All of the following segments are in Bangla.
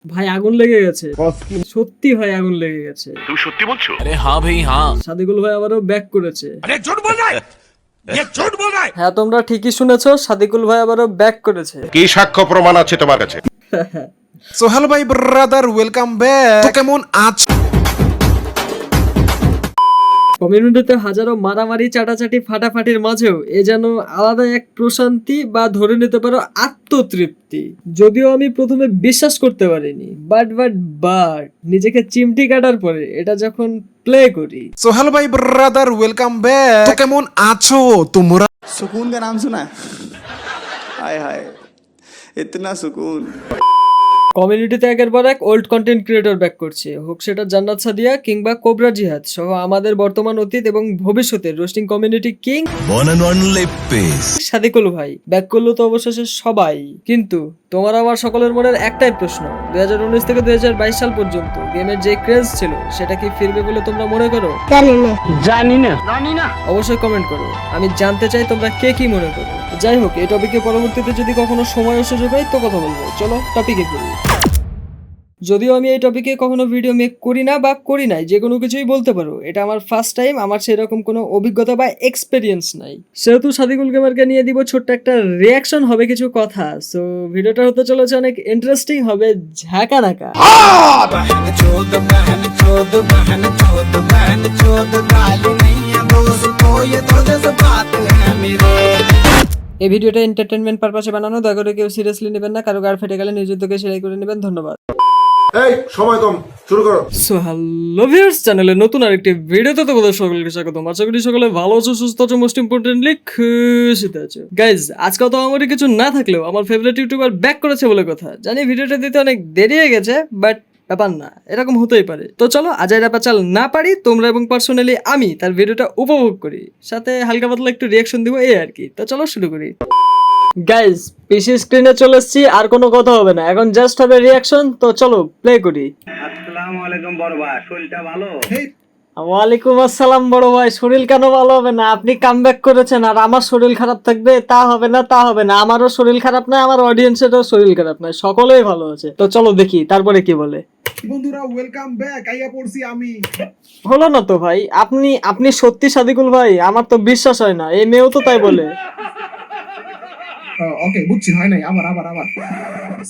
ভাই আগুন লেগে গেছে, সত্যি ভাই আগুন লেগে গেছে। তুমি সত্যি বলছো? আরে হ্যাঁ ভাই হ্যাঁ। সাদিকুল ভাই আবারও ব্যাক করেছে। আরে ঝুট বল রहा है ये झूठ बोल रहा है। হ্যাঁ তোমরা ঠিকই শুনেছো, সাদিকুল ভাই আবারও ব্যাক করেছে। কি সাক্ষ্য প্রমাণ আছে তোমার কাছে? সো হ্যালো ভাই ব্রাদার, ওয়েলকাম ব্যাক। তো কেমন আছো? কমিউনিটিতে হাজারো মারামারি চাটাচাটি ফাটাফাটির মাঝেও এ যেন আলাদা এক প্রশান্তি বা ধরে নিতে পারো আত্মতৃপ্তি। যদিও আমি প্রথমে বিশ্বাস করতে পারিনি, বাট নিজেকে চিমটি কাটার পরে এটা যখন প্লে করি। সো হ্যালো ভাই ব্রাদার, ওয়েলকাম ব্যাক। তো কেমন আছো তোমরা? सुकून का नाम सुना है? हाय हाय इतना सुकून। কমিউনিটিতে একের পর এক ওল্ড কন্টেন্ট ক্রিয়েটর ব্যাক করছে, হোক সেটা জান্নাত সাদিয়া কিংবা কোবরা জিহাদ সহ আমাদের বর্তমান, অতীত এবং ভবিষ্যতের রোস্টিং কমিউনিটি কিং সাদিকুল ভাই ব্যাক করলো তো অবশেষে সবাই। কিন্তু তোমার আমার সকলের মনের একটাই প্রশ্ন, 2019 থেকে 2022 সাল পর্যন্ত গেমের যে ক্রেজ ছিল সেটা কি ফিরবে বলে তোমরা মনে করো? জানি না অবশ্যই কমেন্ট করো, আমি জানতে চাই তোমরা কে কি মনে করো। যাই হোক, এই টপিকে পরবর্তীতে যদি কখনো সময় ও সুযোগ হয় তো কথা বলবো। চলো টপিকে করি। যদিও আমি এই টপিকে কখনো ভিডিও মেক করি না বা করি নাই, যে কোনো কিছুই বলতে পারো, এটা আমার ফার্স্ট টাইম, আমার সেরকম কোনো অভিজ্ঞতা বা এক্সপেরিয়েন্স নাই। সেহেতু সাদিকুল গেমারকে নিয়ে দিব ছোট্ট একটা রিয়াকশন, হবে কিছু কথা। সো ভিডিওটা হতে চলেছে অনেক ইন্টারেস্টিং, হবে ঝাঁকা নাকা। এই ভিডিওটা এন্টারটেনমেন্ট পারপাসে বানানো, দয়া করে কেউ সিরিয়াসলি নেবেন না, কারো গাড় ফেটে গেলে নিজ উদ্যোগে সেলাই করে নেবেন। ধন্যবাদ। এই সময় কম, শুরু করো। সো হ্যালো ভিউয়ার্স, চ্যানেলে নতুন আরেকটি ভিডিওতে তোমাদের সকলকে স্বাগতম। আশা করি সকলে ভালো আছো, সুস্থ আছো, মোস্ট ইম্পর্টেন্টলি খুশিতে আছো। গাইজ, আজকে তো আমারই কিছু না থাকলেও আমার ফেভারিট ইউটিউবার ব্যাক করেছে বলে কথা। জানি ভিডিওটা দিতে অনেক দেরি হয়ে গেছে, বাট ব্যাপার না, এরকম হতেই পারে। তো চলো আজাইরা পাচাল না পারি, তোমরা এবং পার্সোনালি আমি তার ভিডিওটা উপভোগ করি, সাথে হালকা পাতলা একটু রিয়াকশন দিব, এই আর কি। তো চলো শুরু করি। গাইজ, পিসি স্ক্রিনে চলে এসেছি, আর কোনো কথা হবে না, এখন জাস্ট হবে রিয়াকশন। তো চলো প্লে করি। আসসালামু আলাইকুম বড় ভাই, শরীরটা ভালো? ওয়ালাইকুম আসসালাম বড় ভাই, শরীর কেন ভালো হবে না? আপনি কামব্যাক করেছেন আর আমার শরীর খারাপ থাকবে? তা হবে না, তা হবে না। আমারও শরীর খারাপ নয়, আমার অডিয়েন্সেরও শরীর খারাপ নয়, সকলেই ভালো আছে। তো চলো দেখি তারপরে কি বলে। বন্ধুরা ওয়েলকাম ব্যাক, আইয়া পড়ছি আমি। হলো না তো ভাই, আপনি সত্যি সাদিকুল ভাই? আমার তো বিশ্বাস হয় না, এই মেয়েও তো তাই বলে। ওকে বুঝছি, হয় নাই, আবার আবার আবার।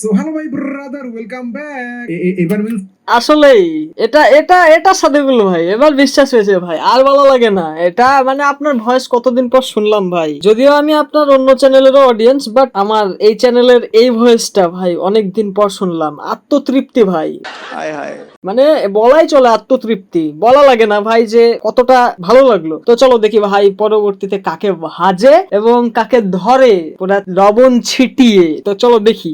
সো হ্যালো ভাই ব্রাদার, ওয়েলকাম ব্যাক। এবার আসলেই এটা এটা এটা সাদিকুল ভাই, এবার বিশ্বাস হয়েছে ভাই, আর ভালো লাগে না। এটা মানে আপনার ভয়েস কতদিন পর শুনলাম ভাই। যদিও আমি আপনার অন্য চ্যানেলেরও অডিয়েন্স, বাট আমার এই চ্যানেলের এই ভয়েসটা ভাই অনেকদিন পর শুনলাম। আত্মতৃপ্তি ভাই, हाय हाय মানে বলাই চলে আত্মতৃপ্তি, বলা লাগে না ভাই যে কতটা ভালো লাগলো। তো চলো দেখি ভাই পরবর্তীতে কাকে ভাজে এবং কাকে ধরে পুরা লবণ ছিটিয়ে। তো চলো দেখি।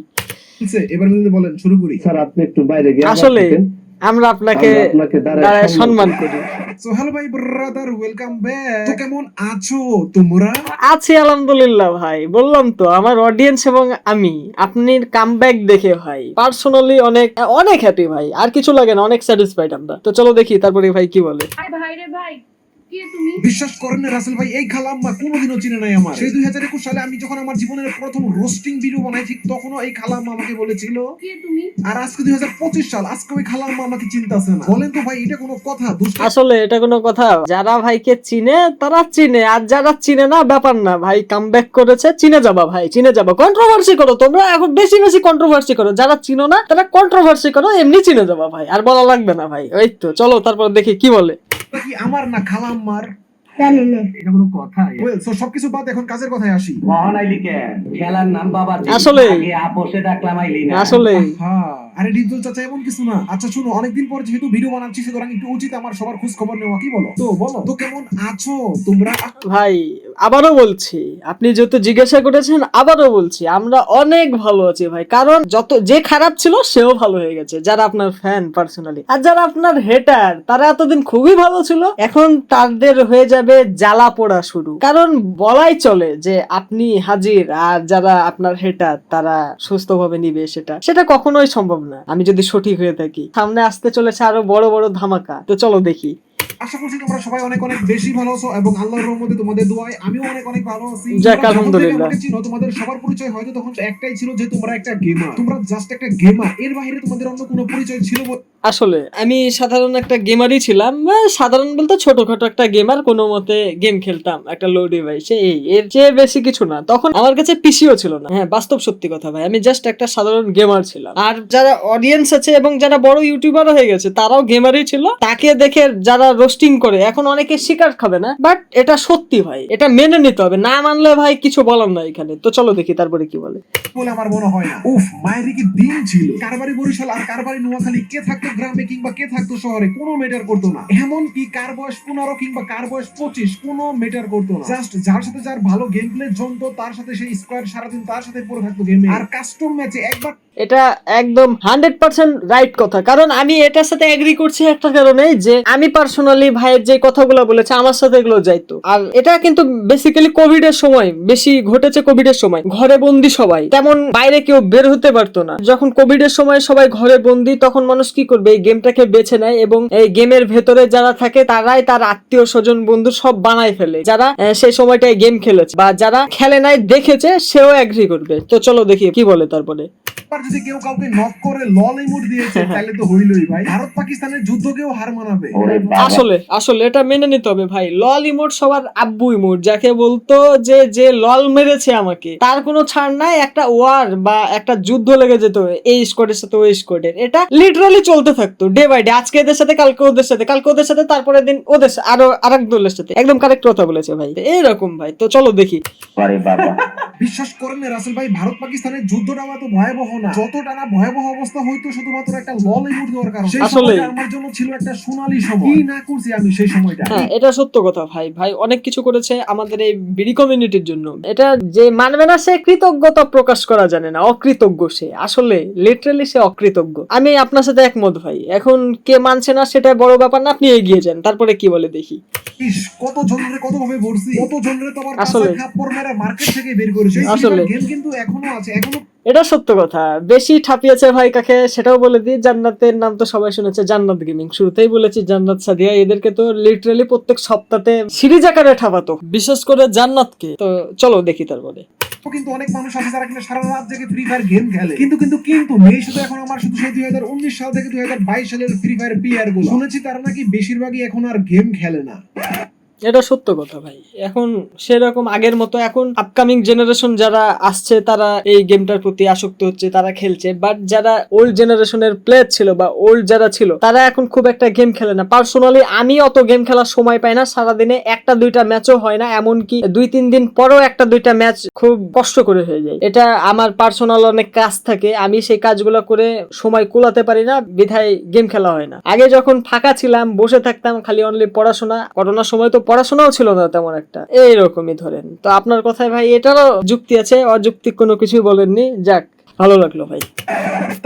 এবার বলেন, শুরু করি। স্যার আপনি একটু বাইরে গিয়ে আসলে আমরা আপনাকে দাঁড়ায় সম্মান করি। সো হ্যালো ভাই ব্রাদার, ওয়েলকাম ব্যাক। তো কেমন আছো তোমরা? আছি আলহামদুলিল্লাহ ভাই, বললাম তো আমার অডিয়েন্স এবং আমি আপনার কামব্যাক দেখে ভাই পার্সোনালি অনেক অনেক হ্যাপি ভাই, আর কিছু লাগে না, অনেক স্যাটিসফাইড আমরা। তো চলো দেখি তারপরে ভাই কি বলে। ভাই রে ভাই, কে তুমি? বিশ্বাস করেন না রাসেল ভাই, এই খালাম্মা কোনোদিনও চিনে নাই আমার। সেই 2021 সালে আমি যখন আমার জীবনের প্রথম রোস্টিং ভিডিও বানাই, ঠিক তখনও এই খালাম্মা আমাকে বলেছিল। কে তুমি? আর আজকে 2025 সাল, আজকে ওই খালাম্মা আমাকে চিনতাছে না। বলেন তো ভাই, এটা কোনো কথা? আসলে এটা কোনো কথা? যারা ভাইকে চিনে তারা চিনে, আর যারা চিনে না ব্যাপার না ভাই, কামব্যাক করেছে, চিনে যাবা ভাই, চিনে যাবা। কন্ট্রোভার্সি করো তোমরা, এখন বেশি বেশি কন্ট্রোভার্সি করো। যারা চিনো না তারা কন্ট্রোভার্সি করো, এমনি চিনে যাবা ভাই, আর বলা লাগবে না ভাই। ওই তো চলো তারপর দেখি কি বলে। কি আমার না খালাম্মার? জানি না। এটা কোনো কথা? ওয়েল, সো সবকিছু বাদ, এখন কাজের কথায় আসি। মহান আইলি কেন? খেলার নাম বাবা। আসলে আগে আপোষে ডাকলাম আইলি না। আসলে হ্যাঁ, আরে ডিপজল চাচা এমন কিছু না। আচ্ছা শুনো, অনেকদিন পর যেহেতু ভিডিও বানাচ্ছি, সুতরাং একটু উচিত আমার সবার খোঁজ খবর নেওয়া। কি বলো? তো বলো তো কেমন আছো তোমরা? ভাই আবারও বলছি, আপনি যেহেতু জিজ্ঞাসা করেছেন আবারও বলছি, আমরা অনেক ভালো আছি ভাই। কারণ যত যে খারাপ ছিল সেও ভালো হয়ে গেছে, যারা আপনার ফ্যান পার্সোনালি, আর যারা আপনার হেটার তারা এতদিন খুবই ভালো ছিল, এখন তাদের হয়ে যাবে জ্বালা পোড়া শুরু। কারণ বলাই চলে যে আপনি হাজির, আর যারা আপনার হেটার তারা সুস্থভাবে নিবে, সেটা কখনোই সম্ভব না। আমি যদি সঠিক হয়ে থাকি, সামনে আসতে চলেছে আরো বড় বড় ধামাকা। তো চলো দেখি। আশা করছি তোমরা সবাই অনেক অনেক বেশি ভালো আছো এবং আল্লাহর রহমতে তোমাদের দোয়ায় আমিও অনেক অনেক ভালো আছি। যাক, তোমরা যখন থেকে আলহামদুলিল্লাহ। আমাকে চিনো, তোমাদের সবার পরিচয় হয়তো তখন একটাই ছিল যে তোমরা একটা গেমার, তোমরা জাস্ট একটা গেমার, এর বাইরে তোমাদের অন্য কোনো পরিচয় ছিল আসলে আমি সাধারণ একটা গেমারই ছিলাম, সাধারণ বলতে ছোটখাটো একটা গেমার, কোনো মতে গেম খেলতাম একটা লো ডিভাইসে, এই এর চেয়ে বেশি কিছু না। তখন আমার কাছে পিসিও ছিল না। হ্যাঁ, বাস্তব সত্যি কথা ভাই, আমি জাস্ট একটা সাধারণ গেমার ছিলাম। আর যারা অডিয়েন্স আছে এবং যারা বড় ইউটিউবার হয়ে গেছে তারাও গেমারই ছিল। তাকে দেখে যারা রোস্টিং করে এখন অনেকে শিকার খাবে না, বাট এটা সত্যি ভাই, এটা মেনে নিতে হবে, না মানলে ভাই কিছু বলার না এখানে। তো চলো দেখি তারপরে কি বলে। বলে আমার মনে হয় না। উফ, মায়ের কি দিন ছিল। কারবারি বরিশাল আর কারবারি নোয়াখালী, কে থাকতো গ্রামে কিংবা কে থাকতো শহরে কোনো ম্যাটার করতো না। এমন কি কার বয়স 15 কিংবা কার বয়স 25 কোনো ম্যাটার করতো না। জাস্ট যার সাথে যার ভালো গেম প্লে জমতো তার সাথে সেই স্কোয়াড সারাদিন তার সাথে পড়ে থাকতো গেমে। আর কাস্টম ম্যাচে একবার এটা একদম 100% রাইট কথা, কারণ আমি এটার সাথে এগ্রি করছি একটা কারণে, যে আমি পার্সোনালি ভাইয়ের যে কথাগুলো বলেছে আমার সাথে এগুলো যাইতো। আর এটা কিন্তু বেসিক্যালি কোভিড এর সময় বেশি ঘটেছে। কোভিড এর সময় ঘরে বন্দি সবাই, তেমন বাইরে কেউ বের হতে পারতো না। যখন কোভিড এর সময় সবাই ঘরে বন্দি, তখন মানুষ কি করবে, এই গেমটাকে বেছে নেয় এবং এই গেমের ভেতরে যারা থাকে তারাই তার আত্মীয় স্বজন বন্ধু সব বানায় ফেলে, যারা সেই সময়টায় গেম খেলেছে বা যারা খেলে নাই দেখেছে সেও এগ্রি করবে। তো চলো দেখি কি বলে তারপরে। যদি কেউ কাউকে নক করে লল ইমোট দিয়েছে তাহলে তো হইলই ভাই। ভারত পাকিস্তানের যুদ্ধকেও হার মানাবে। আসলে এটা মেনে নিতে হবে ভাই। লল ইমোট সবার আব্বু ইমোট, যাকে বলতো যে লল মেরেছে আমাকে তার কোনো ছাড় নাই। একটা ওয়ার বা একটা যুদ্ধ লেগে যেত এই স্কোয়াডের সাথে ওই স্কোয়াডের, এটা লিটারালি চলতে থাকতো ডে বাই ডে। আজকে এদের সাথে, কালকে ওদের সাথে, কালকে ওদের সাথে, তারপরে দিন ওদের আরো আরেক দলের সাথে। একদম কারেক্ট কথা বলেছে ভাই, এইরকম ভাই। তো চলো দেখি। বিশ্বাস করেন না রাসেল ভাই, ভারত পাকিস্তানের যুদ্ধটা এত ভয়াবহ না যতটা না ভয়াবহ অবস্থা হইতো শুধুমাত্র একটা লল ইমোট দেওয়ার কারণে। সেই সময়টা আমার জন্য ছিল একটা সোনালী সময়। কি না করছি আমি সেই সময়টা। হ্যাঁ, এটা সত্য কথা ভাই। ভাই অনেক কিছু করেছে আমাদের এই বিডি কমিউনিটির জন্য। এটা যে মানবে না সে কৃতজ্ঞতা প্রকাশ করা জানে না, অকৃতজ্ঞ সে। আসলে লিটারালি সে অকৃতজ্ঞ। আমি আপনার সাথে একমত ভাই। এখন কে মানছে না সেটা বড় ব্যাপার না, আপনি এগিয়ে যান, তারপরে কি বলে দেখি। কত জনরে কত ভাবে ভরছি, কত জনরে তো আমার আসলে খাপ্পর মেরে মার্কেট থেকে বের করেছে। আসলে গেম কিন্তু এখনো আছে, এখনো। এটা সত্য কথা। বেশি ঠাপিয়েছে ভাই কাকে সেটাও বলে দিই। জান্নাতের নাম তো সবাই শুনেছে, জান্নাত গেমিং। শুরুতেই বলেছি জান্নাত সাদিয়া, এদেরকে তো লিটারালি প্রত্যেক সপ্তাহে সিরিজ আকারে ঠাপাতো, বিশেষ করে জান্নাতকে। তো চলো দেখি তারপরে। কিন্তু অনেক মানুষ আছে যারা কিনা সারা রাত জেগে ফ্রি ফায়ার গেম খেলে, কিন্তু নেই শুধু এখন আমার শুধু সেই 2019 সাল থেকে 2022 সালের ফ্রি ফায়ার প্লেয়ার গুলো। শুনেছি তারা নাকি বেশিরভাগই এখন আর গেম খেলে না। এটা সত্য কথা ভাই। এখন সেরকম আগের মতো এখন আপকামিং জেনারেশন যারা আসছে তারা এই গেমটার প্রতি আসক্ত হচ্ছে, তারা খেলছে। বাট যারা ওল্ড জেনারেশনের প্লেয়ার ছিল বা ওল্ড যারা ছিল তারা এখন খুব একটা গেম খেলে না। পার্সোনালি আমি অত গেম খেলার সময় পাই না, সারাদিনে একটা দুইটা ম্যাচও হয় না, এমনকি 2-3 দিন পরেও একটা দুইটা ম্যাচ খুব কষ্ট করে হয়ে যায়। এটা আমার পার্সোনাল অনেক কাজ থাকে, আমি সেই কাজগুলো করে সময় কুলাতে পারি না, বিধায় গেম খেলা হয় না। আগে যখন ফাঁকা ছিলাম বসে থাকতাম খালি অনলি পড়াশোনা। করোনার সময় তো পড়াশোনাও ছিল না তেমন একটা, এইরকমই ধরেন। তো আপনার কথায় ভাই এটারও যুক্তি আছে, অযৌক্তিক কোনো কিছুই বলেননি। যাক, ভালো লাগলো ভাই।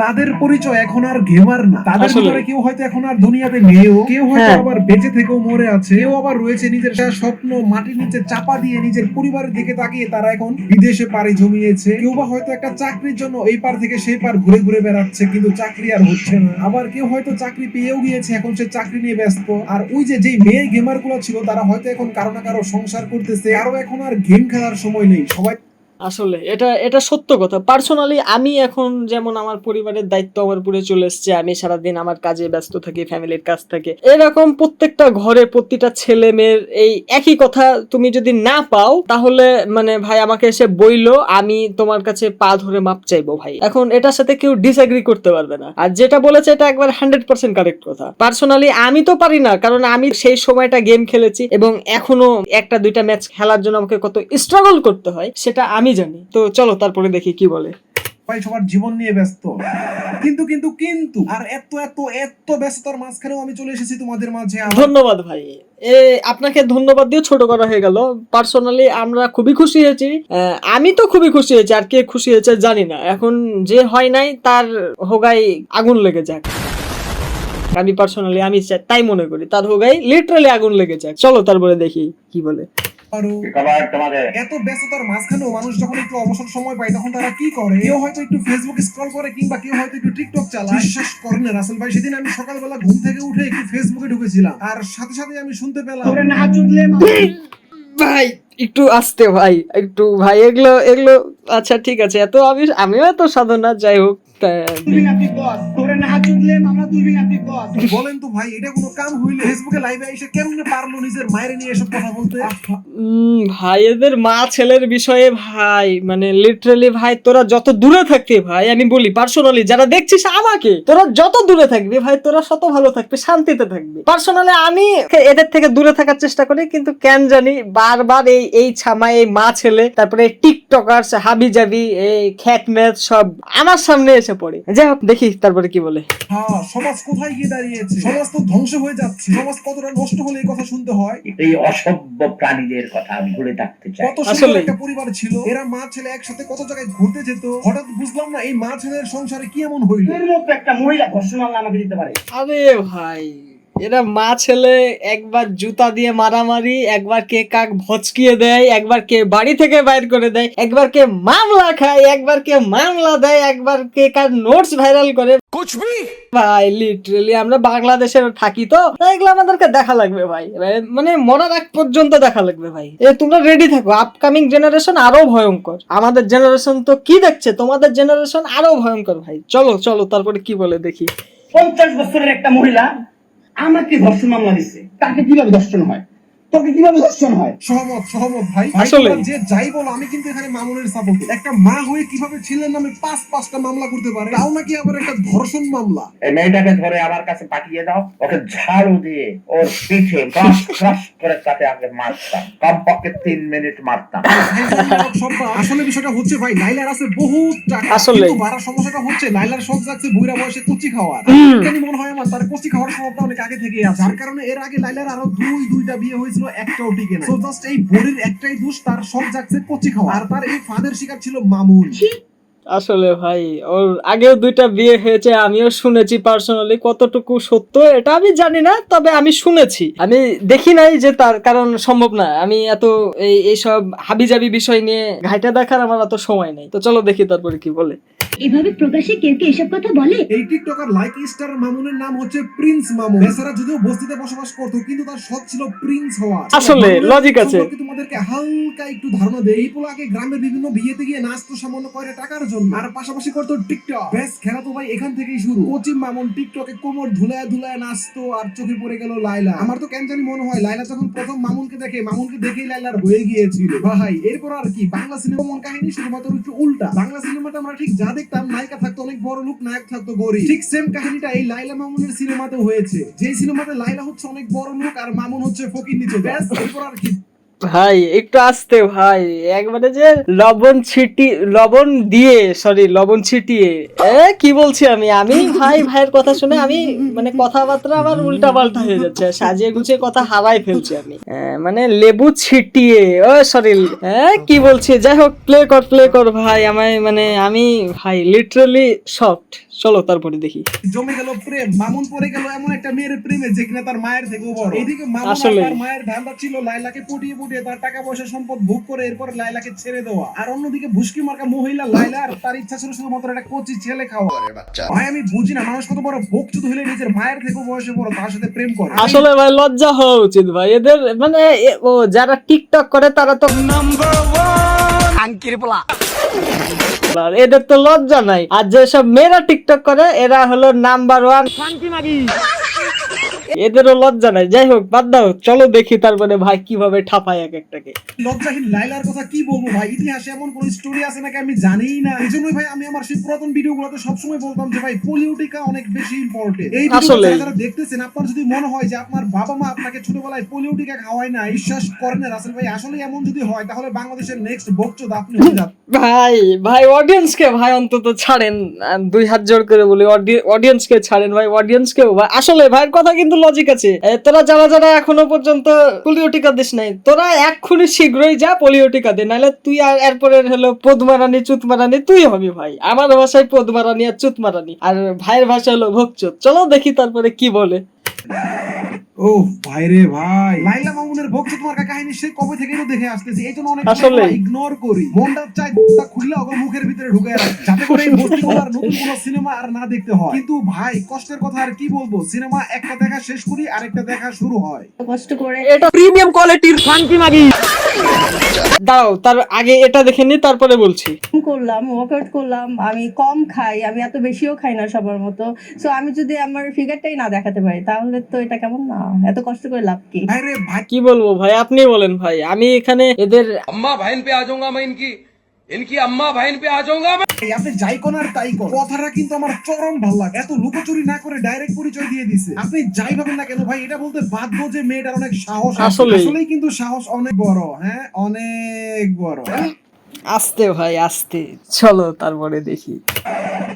তাদের পরিচয় এখন আর গেমার না। তাদের আসলে ভিতরে কেউ হয়তো এখন আর দুনিয়াতে নেইও, কেউ হয়তো আবার বেঁচে থেকেও মরে আছে, কেউ আবার রয়েছে নিজের স্বপ্ন মাটির নিচে চাপা দিয়ে নিজের পরিবারের দিকে তাকিয়ে তারা এখন বিদেশে পাড়ি জমিয়েছে। কেউ বা হয়তো একটা চাকরির জন্য এই পার থেকে সেই পার ঘুরে ঘুরে বেড়াচ্ছে, কিন্তু চাকরি আর হচ্ছে না। আবার কেউ হয়তো চাকরি পেয়েও গিয়েছে, এখন সে চাকরি নিয়ে ব্যস্ত। আর ওই যে যেই মেয়ে গেমার গুলো ছিল তারা হয়তো এখন কারো না কারো সংসার করতেছে, কারো এখন আর গেম খেলার সময় নেই। সবাই আসলে এটা সত্য কথা। পার্সোনালি আমি এখন যেমন আমার পরিবারের দায়িত্ব আমার উপরে চলে এসছে, আমি সারাদিন আমার কাজে ব্যস্ত থাকি, ফ্যামিলির কাজ থাকে। এরকম প্রত্যেকটা ঘরে প্রতিটা ছেলে মেয়ের এই একই কথা তুমি যদি না পাও তাহলে মানে ভাই আমাকে এসে বইলো, আমি তোমার কাছে পা ধরে মাপ চাইবো ভাই। এখন এটার সাথে কেউ ডিসএগ্রি করতে পারবে না। আর যেটা বলেছে এটা একবার 100% কারেক্ট কথা। পার্সোনালি আমি তো পারি না, কারণ আমি সেই সময়টা গেম খেলেছি এবং এখনো একটা দুইটা ম্যাচ খেলার জন্য আমাকে কত স্ট্রাগল করতে হয় সেটা আমি জানি। তো চলো তারপরে দেখি কি বলে। সবার জীবন নিয়ে ব্যস্ত, কিন্তু আর এত ব্যস্ততার মাঝখানেও আমি চলে এসেছি তোমাদের মাঝে। ধন্যবাদ ভাই, আপনাকে ধন্যবাদ দিয়ে ছোট করা হয়ে গেল। পার্সোনালি আমরা খুবই খুশি হয়েছি, আমি তো খুবই খুশি হয়েছি, আর কে খুশি হয়েছে জানি না। এখন যে হয় নাই তার হোগায় আগুন লেগে যাক। আমি পার্সোনালি আমি তাই মনে করি, তার হোগায় লিটারালি আগুন লেগে যাক। চলো তারপরে দেখি কি বলে। আরো এত ব্যস্ততার মাঝখানেও মানুষ যখন একটু অবসর সময় পায় তখন তারা কি করে? কেউ হয়তো একটু ফেসবুক স্ক্রল করে কিংবা কেউ হয়তো একটু টিকটক চালায়। বিশ্বাস করেন না রাসেল ভাই, সেদিন আমি সকালবেলা ঘুম থেকে উঠে একটু ফেসবুকে ঢুকেছিলাম আর সাথে সাথে আমি শুনতে পেলাম ভাই একটু আসতে ভাই, একটু ভাই এগুলো এগুলো আচ্ছা ঠিক আছে, এত আমিও এত সাধনা, যাই হোক বলেন তো ভাই, এটা কোনো কাম হইলো? ফেসবুকে লাইভে এসে কেমনে পারলো নিজের মায়ের নিয়ে এসব কথা বলতে? ভাই এদের মা ছেলের বিষয়ে ভাই মানে লিটারালি ভাই তোরা যত দূরে থাকবি ভাই, আমি বলি পার্সোনালি যারা দেখছিস আমাকে, তোরা যত দূরে থাকবি ভাই তোরা তত ভালো থাকবি, শান্তিতে থাকবি। পার্সোনালি আমি এদের থেকে দূরে থাকার চেষ্টা করি, কিন্তু কেন জানি বারবার এই ছামা, এই মা ছেলে, তারপরে টিকটকার হাবি জাবি, এই খ্যাত ম্যাথ সব আমার সামনে এসে পড়ে। যাই হোক দেখি তারপরে কি বলে। হ্যাঁ, সমাজ কোথায় গিয়ে দাঁড়িয়েছে? সমাজ তো ধ্বংস হয়ে যাচ্ছে। সমাজ কতটা নষ্ট হলে এই কথা শুনতে হয়? এই অসভ্য প্রাণীদের কথা আমি ভুলে থাকতে চাই। কত সুন্দর একটা পরিবার ছিল, এরা মা ছেলে একসাথে কত জায়গায় ঘুরতে যেত। হঠাৎ বুঝলাম না এই মা ছেলের সংসারে কি এমন হইল? এর মতো একটা মহিলা ধর্ষণ মামলা আমাকে দিতে পারে? আরে ভাই এরা মা ছেলে একবার জুতা দিয়ে মারামারি, একবার কে কাক ভচকিয়ে দেয়, একবার কে বাড়ি থেকে বাইর করে দেয়, একবার কে মামলা খায়, একবার কে মামলা দেয়, একবার কে কার নোটস ভাইরাল করে। ভাই লিটারালি আমরা বাংলাদেশে থাকি তো, তাই এগুলো আমাদেরকে দেখা লাগবে ভাই, মানে মরার আগ পর্যন্ত দেখা লাগবে ভাই। তোমরা রেডি থাকো, আপকামিং জেনারেশন আরো ভয়ঙ্কর। আমাদের জেনারেশন তো কি দেখছে, তোমাদের জেনারেশন আরো ভয়ঙ্কর ভাই। চলো চলো তারপরে কি বলে দেখি। 50 বছরের একটা মহিলা আমাকে ধর্ষণ মামলা দিচ্ছে, তাকে কিভাবে ধর্ষণ হয়? তোকে কিভাবে ধর্ষণ হয়? সহমত সহমত ভাই। আসলে তোমরা যে যাই বলো, আমি কিন্তু এখানে মামুনের সাপোর্ট। একটা মা হয়ে কিভাবে ছেলের নামে 5-5টা মামলা করতে পারে, তাও নাকি আবার একটা ধর্ষণ মামলা? এই মেয়েটাকে ধরে আমার কাছে পাঠিয়ে দাও, ওকে ঝাড়ু দিয়ে ওর পিঠে ক্রাশ ক্রাশ করে তাতে আগে মারতাম, কমপক্ষে 3 মিনিট মারতাম। আসলে বিষয়টা হচ্ছে ভাই, লাইলার আছে বহুত টাকা, আসলে। কিন্তু বড় সমস্যাটা হচ্ছে লাইলার শখ যাচ্ছে বুইড়া বয়সে কুচি খাওয়ার। কেন মনে হয় আমার তার কুচি খাওয়ার স্বভাবটা অনেক আগে থেকেই আছে, যার কারণে এর আগে লাইলার আরো দুইটা বিয়ে হয়েছিল, একটাও টিকে না। সো জাস্ট এই বডির একটাই দোষ, তার শখ যাচ্ছে কুচি খাওয়া, আর তার এই ফাঁদের শিকার ছিল মামুন। আসলে ভাই ওর আগেও 2টা বিয়ে হয়েছে, আমিও শুনেছি পার্সোনালি, কতটুকু সত্য এটা আমি জানি না, তবে আমি শুনেছি, আমি দেখি নাই যে তার, কারণ সম্ভব না আমি এত এইসব হাবিজাবি বিষয় নিয়ে ঘাইটা দেখার আমার এত সময় নেই। তো চলো দেখি তারপরে কি বলে। এভাবে প্রকাশ্যে কেউ কি এসব কথা বলে? এই টিকটকার লাইক স্টার মামুনের নাম হচ্ছে প্রিন্স মামুন। বেচারা যদিও বস্তিতে বসবাস করতো, কিন্তু তার শখ ছিল প্রিন্স হওয়া। আসলে লজিক আছে। তোমাদেরকে হালকা একটু ধারণা দেই। এই পোলাকে গ্রামের বিভিন্ন বিয়েতে গিয়ে নাচতো সামান্য কয়টা টাকার জন্য, আর পাশাপাশি করতো টিকটক। বেশ খেলা তো ভাই এখান থেকেই শুরু। কোচিং মামুন টিকটকে কোমর ধুলায় ধুলায় নাচতো, আর চোখে পড়ে গেল লাইলা। আমার তো কেন জানি মনে হয় লাইলা যখন প্রথম মামুনকে দেখেই লাইলার হয়ে গিয়েছিল ভাই। এরপর আর কি, বাংলা সিনেমা মন কাহিনী শুধুমাত্র একটু উল্টা। বাংলা সিনেমাটা আমরা ঠিক যা দেখতাম, নায়িকা থাকতো অনেক বড় লোক, নায়ক থাকতো গরিব, ঠিক সেম কাহিনীটা এই লাইলা মামুনের সিনেমাতেও হয়েছে। যে সিনেমাতে লাইলা হচ্ছে অনেক বড় লোক আর মামুন হচ্ছে ফকির নিচে। ব্যাস, এরপর আর কি। ভাই একটু আসতে ভাই, একবারে যে লবণ ছিটিয়ে কি বলছি আমি ভাই ভাইয়ের কথা শুনে আমি মানে কথাবার্তা আমার উল্টা পাল্টা হয়ে যাচ্ছে, সাজিয়ে গুছিয়ে কথা হারাই ফেলছি আমি, মানে লেবু ছিটিয়ে কি বলছি। যাই হোক প্লে কর ভাই, আমায় মানে আমি ভাই লিটারালি শকড। চলো তারপরে দেখি। জমে গেল প্রেম, মামুন পড়ে গেল এমন একটা মেয়ের প্রেমে যে কিনা তার মায়ের থেকেও বড়। এইদিকে মামুন আর তার মায়ের ধান্দা ছিল লাইলাকে পটিয়ে তার টাকা পয়সা সম্পদ ভোগ করে এরপর লাইলাকে ছেড়ে দেওয়া, আর অন্যদিকে ভুস্কি মার্কা মহিলা লাইলার তার ইচ্ছা ছিল শুধুমাত্র একটা কোচি ছেলে খাওয়া। ভাই আমি বুঝি না মানুষ কত বড় বকচুদ হলে নিজের মায়ের থেকেও বয়সে বড় তার সাথে প্রেম করে। আসলে ভাই লজ্জা হওয়া উচিত ভাই এদের, মানে ও যারা টিকটক করে তারা তো নাম্বার 1 আঙ্কির পোলা, এদের তো লজ্জা নাই। আর যেসব মেয়েরা টিকটক করে এরা হলো নাম্বার 1 শান্তি মাগি, এদেরও লজ্জা নাই। যাই হোক বাদ দাও, চলো দেখি তারপরে ভাই কিভাবে ঠাপায় এক একটাকে। লজ্জাহীন লাইলার কথা কি বলবো ভাই, ইতিহাসে এমন কোন স্টোরি আছে নাকি আমি জানিই না। এইজন্যই ভাই আমি আমার সেই পুরাতন ভিডিওগুলোতে সবসময় বলতাম যে ভাই পলিটিকা অনেক বেশি ইম্পর্টেন্ট। এই ভিডিও যারা দেখতেছেন, আপনার যদি মনে হয় যে আপনার বাবা মা আপনাকে ছোটবেলায় পলিটিকা খাওয়ায় না, বিশ্বাস করেন রাসেল ভাই, আসলে এমন যদি হয় তাহলে বাংলাদেশের নেক্সট বকচোদ আপনি হয়ে যান। ভাই অডিয়েন্সকে ভাই অন্তত ছাড়েন, 2 হাত জোর করে বলি অডিয়েন্সকে ছাড়েন ভাই, অডিয়েন্সকেও ভাই। আসলে ভাইয়ের কথা কিন্তু লজিক আছে। তোরা যারা এখনো পর্যন্ত পোলিও টিকা দিস নাই, তোরা এক্ষুনি শীঘ্রই যা পোলিও টিকা দে, নাহলে তুই আর এরপরে হলো পদমারানি চুতমারানি তুই হবি ভাই। আমার ভাষায় পদমারানি আর চুতমারানি, আর ভাইয়ের ভাষা হলো ভোগচোদ। চলো দেখি তারপরে কি বলে। ও ভাই রে ভাই, লাইলা মামুনের ভক্ত তোমার কাহিনী সে কবে থেকে তো দেখে আসতেছি, এই জন্য অনেক আসলে ইগনোর করি। মনটা চাই তা খুললে ওর মুখের ভিতরে ঢুকে রাখি, যাতে করে এই বস্তিগুলোর নতুন কোনো সিনেমা আর না দেখতে হয়। কিন্তু ভাই কষ্টের কথা আর কি বলবো, সিনেমা একটা দেখা শেষ করি আরেকটা দেখা শুরু হয়। কষ্ট করে এটা প্রিমিয়াম কোয়ালিটির শান্তি মাগি। দাও তার আগে এটা দেখে নি, তারপরে বলছি। করলাম, ওয়ার্কআউট করলাম, আমি কম খাই, আমি এত বেশিও খাই না সবার মতো। সো আমি যদি আমার ফিগারটাই না দেখাতে পারি তাহলে তো এটা কেমন না, এত কষ্ট করে লাভ কি? ভাই রে ভাই, কি বলবো ভাই, আপনি বলেন ভাই। আমি এখানে এদের अम्मा बहन पे आ जाऊंगा मैं, इनकी अम्मा बहन पे आ जाऊंगा मैं। আপনি যাই কোন আর তাই কোন, কথাটা কিন্তু আমার চরম ভালো লাগে। এত লুকোচুরি না করে ডাইরেক্ট পরিচয় দিয়ে দিছে। আপনি যাই ভাবেন না কেন ভাই, এটা বলতে বাধ্য যে মেয়েটার অনেক সাহস আছে। আসলেই কিন্তু সাহস অনেক বড়, হ্যাঁ অনেক বড়। আস্তে ভাই আস্তে, চলো তারপরে দেখি।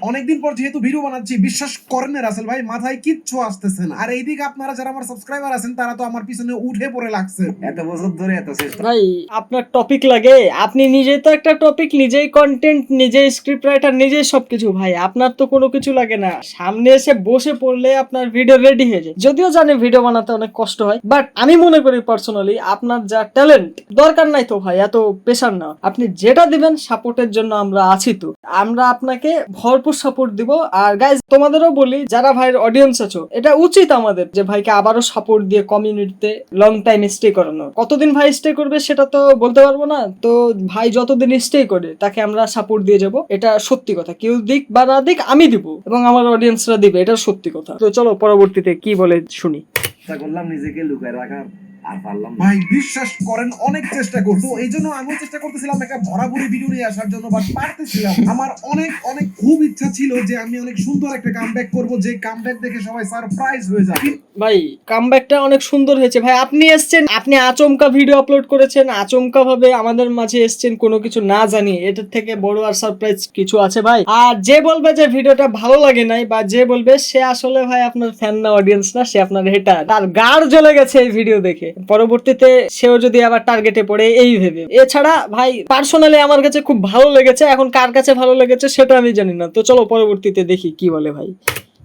অনেকদিন পর যেহেতু ভিডিও বানাচ্ছি, বিশ্বাস করেন না রাসেল ভাই, মাথায় কিচ্ছু আসতেছে না। আর এইদিকে আপনারা যারা আমার সাবস্ক্রাইবার আছেন তারা তো আমার পিছনে উঠে পড়ে লাগছে। এত বছর ধরে এত চেষ্টা। ভাই আপনার টপিক লাগে, আপনি নিজেই তো একটা টপিক, নিজেই কন্টেন্ট, নিজেই স্ক্রিপ্ট রাইটার, নিজেই সবকিছু। ভাই আপনার তো কোনো কিছু লাগে না, সামনে এসে বসে পড়লে আপনার ভিডিও রেডি হয়ে যায়। যদিও জানি ভিডিও বানাতে অনেক কষ্ট হয়, বাট আমি মনে করি পার্সোনালি আপনার যা ট্যালেন্ট, দরকার নাই তো ভাই এত প্রেশার না। আপনি যেটা দিবেন সাপোর্টের জন্য আমরা আছি, তো আমরা আপনাকে ভরপুর সাপোর্ট দিব। আর গাইজ তোমাদেরও বলি, যারা ভাইয়ের অডিয়েন্স আছো, এটা উচিত আমাদের যে ভাইকে আবারও সাপোর্ট দিয়ে কমিউনিটিতে লং টাইম স্টে করানো। কতদিন ভাই স্টে করবে সেটা তো বলতে পারবো না, তো ভাই যতদিন স্টে করে তাকে আমরা সাপোর্ট দিয়ে যাব। এটা সত্যি কথা, কেউ দিক বা না দিক আমি দিব এবং আমার অডিয়েন্সরা দিবে, এটা সত্যি কথা। তো চলো পরবর্তীতে কি বলে শুনি। চেষ্টা করলাম নিজেকে লুকায় রাখার, আর পারলাম না। ভাই বিশ্বাস করেন অনেক চেষ্টা করছি, এই জন্য আমিও চেষ্টা করতেছিলাম একটা ভরাভরি ভিডিও নিয়ে আসার জন্য, বাট পারতেছিলাম। আমার অনেক অনেক খুব ইচ্ছা ছিল যে আমি অনেক সুন্দর একটা কামব্যাক করব, যে কামব্যাক দেখে সবাই সারপ্রাইজ হয়ে যাবে। ভাই কামব্যাকটা অনেক সুন্দর হয়েছে ভাই। আপনি এসছেন, আপনি আচমকা ভিডিও আপলোড করেছেন, আচমকা ভাবে আমাদের মাঝে এসছেন কোনো কিছু না জানি, এটার থেকে বড় আর সারপ্রাইজ কিছু আছে ভাই? আর যে বলবে যে ভিডিওটা ভালো লাগে নাই, বা যে বলবে, সে আসলে ভাই আপনার ফ্যান না, অডিয়েন্স না, সে আপনার হেটার। তার গাড় জ্বলে গেছে এই ভিডিও দেখে, পরবর্তীতে সেও যদি আবার টার্গেটে পড়ে এই ভেবে। এছাড়া ভাই পার্সোনালি আমার কাছে খুব ভালো লেগেছে, এখন কার কাছে ভালো লেগেছে সেটা আমি জানি না। তো চলো পরবর্তীতে দেখি কি বলে ভাই।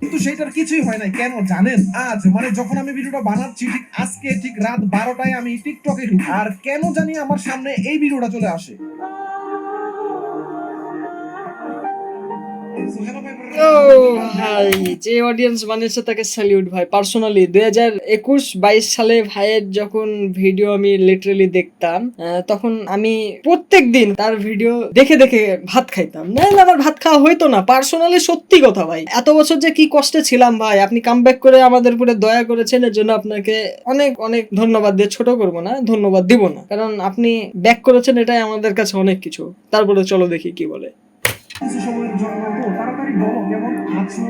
কিন্তু সেটার কিছুই হয় না, কেন জানেন? আজ মানে যখন আমি ভিডিওটা বানাচ্ছি, ঠিক আজকে ঠিক রাত 12টায় আমি টিকটকে ঢুকি, আর কেন জানি আমার সামনে এই ভিডিওটা চলে আসে। ভাই যে অডিয়েন্স বানিয়েছে তাকে স্যালিউট ভাই। পার্সোনালি 2021-22 সালে ভাইয়ের যখন ভিডিও আমি লিটারালি দেখতাম, তখন আমি প্রত্যেক দিন তার ভিডিও দেখে দেখে ভাত খাইতাম, না আমার ভাত খাওয়া হইতো না। পার্সোনালি সত্যি কথা ভাই, এত বছর যে কি কষ্টে ছিলাম ভাই। আপনি কামব্যাক করে আমাদের উপরে দয়া করেছেন, এর জন্য আপনাকে অনেক অনেক ধন্যবাদ দিয়ে ছোট করবো না, ধন্যবাদ দিব না, কারণ আপনি ব্যাক করেছেন, এটাই আমাদের কাছে অনেক কিছু। তারপরে চলো দেখি কি বলে। কিছু সময়ের জন্য তো তাড়াতাড়ি বলো কেমন আছো।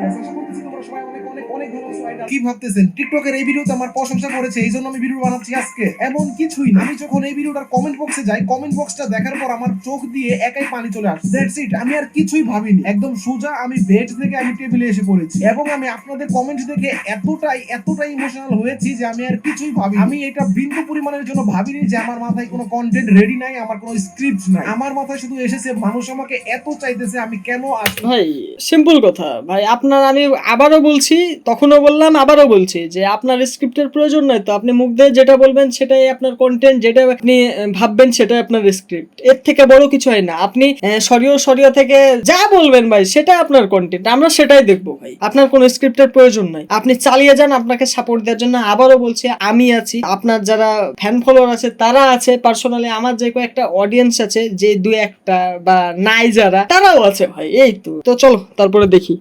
আশা করতেছি তোমরা সবাই অনেক অনেক অনেক ভালো আছো। কি ভাবতেছেন, টিকটকের এই ভিডিওতে আমার প্রশংসা করেছে, এই জন্য আমি ভিডিও বানাচ্ছি আজকে? এমন কিছুই না। আমি যখন এই ভিডিওটার কমেন্ট বক্সে যাই, কমেন্ট বক্সটা দেখার পর আমার চোখ দিয়ে একাই পানি চলে আসে। দ্যাটস ইট, আমি আর কিছুই ভাবিনি, একদম সোজা আমি বেড থেকে আমি টেবিলে এসে পড়েছি, এবং আমি আপনাদের কমেন্ট দেখে এতটাই ইমোশনাল হয়েছি যে আমি আর কিছুই ভাবিনি। আমি এটা বিন্দু পরিমাণের জন্য ভাবিনি যে আমার মাথায় কোনো কন্টেন্ট রেডি নাই, আমার কোনো স্ক্রিপ্ট নাই। আমার মাথায় শুধু এসেছে মানুষ আমাকে এত চাইতেছে, আমি কেন আসি। ভাই সিম্পল কথা ভাই, আপনার আমি আবারও বলছি, তখনও বললাম, আবারও বলছি যে আপনার স্ক্রিপ্টের প্রয়োজন নাই। তো আপনি মুখ দিয়ে যেটা বলবেন সেটাই আপনার কন্টেন্ট, যেটা আপনি ভাববেন সেটাই আপনার স্ক্রিপ্ট। এর থেকে বড় কিছু হয় না। আপনি সরিয়ে থেকে যা বলবেন ভাই সেটাই আপনার কন্টেন্ট, আমরা সেটাই দেখবো ভাই। আপনার কোনো স্ক্রিপ্টের প্রয়োজন নাই, আপনি চালিয়ে যান। আপনাকে সাপোর্ট দেওয়ার জন্য আবারও বলছি আমি আছি, আপনার যারা ফ্যান ফলোয়ার আছে তারা আছে, পার্সোনালি আমার যে কয়েকটা অডিয়েন্স আছে, যে 2-1টা বা নাই যারা, তারাও আছে ভাই। এই তো চলো তারপরে দেখি।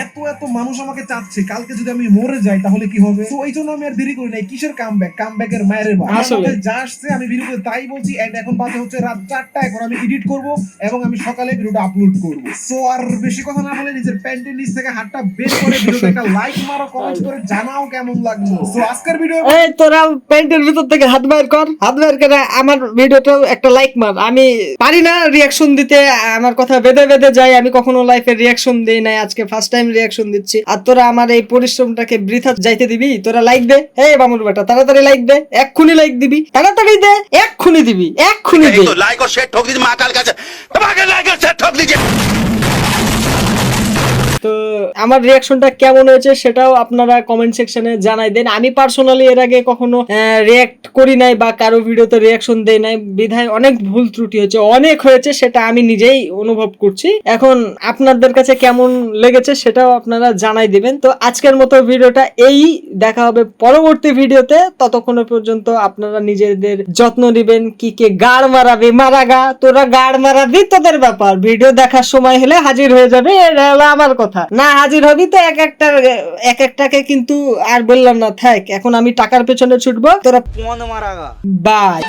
এত মানুষ আমাকে চাচ্ছে, কালকে যদি আমি মরে যাই তাহলে কি হবে? তো এই জন্য আমি আর দেরি করি নাই। কিসের কামব্যাকের মায়ের বাপ, আসলে যা আসছে আমি ভিডিওতে তাই বলছি। এন্ড এখন বাজে হচ্ছে রাত 4টা, এখন আমি এডিট করব এবং আমি সকালে ভিডিওটা আপলোড করব। সো আর বেশি কথা না বলে নিজের প্যান্টের নিচ থেকে হাতটা বের করে ভিডিওতে একটা লাইক মারো, কমেন্ট করে জানাও কেমন লাগলো। সো আজকের ভিডিও, এই তোরা প্যান্টের ভিতর থেকে হাত বের কর, হাত বের করে আমার ভিডিওটাও একটা লাইক মার। আমি পারি না রিয়াকশন দিতে, আমার কথা বেঁধে যায়, আমি কখনো লাইফে রিয়াকশন দেই নাই, আজকে ফার্স্ট টাইম রিয়াকশন দিচ্ছি। আর তোরা আমার এই পরিশ্রমটাকে বৃথা যাইতে দিবি? তোরা লাইক দে, এই বামুর বেটা, তাড়াতাড়ি লাইক দে, এক্ষুনি লাইক দিবি, তাড়াতাড়ি দে, এক্ষুনি দিবি, এক্ষুনি দে। लाइक और शेयर ठोक दीजिए महाकाल का, लाइक और शेयर ठोक दीजिए। তো আমার রিয়াকশনটা কেমন হয়েছে সেটাও আপনারা কমেন্ট সেকশনে জানাই দেন। আমি পার্সোনালি এর আগে কখনো রিয়াক্ট করি নাই বা কারো ভিডিওতে রিয়াকশন দেই নাই, বিধায় অনেক ভুল ত্রুটি হয়েছে, অনেক হয়েছে, সেটা আমি নিজেই অনুভব করছি। এখন আপনাদের কাছে কেমন লেগেছে সেটাও আপনারা জানাই দিবেন। তো আজকের মতো ভিডিওটা এই, দেখা হবে পরবর্তী ভিডিওতে। ততক্ষণ পর্যন্ত আপনারা নিজেদের যত্ন নেবেন। কি কে গাড় মারাবি মারাগা, তোরা গাড় মারাবি তোদের ব্যাপার, ভিডিও দেখার সময় হলে হাজির হয়ে যাবে, এটা হলো আমার কথা। না হাজির হবি তো এক একটাকে কিন্তু আর বললাম না, থাক, এখন আমি টাকার পেছনে ছুটবো, তোরা বাই।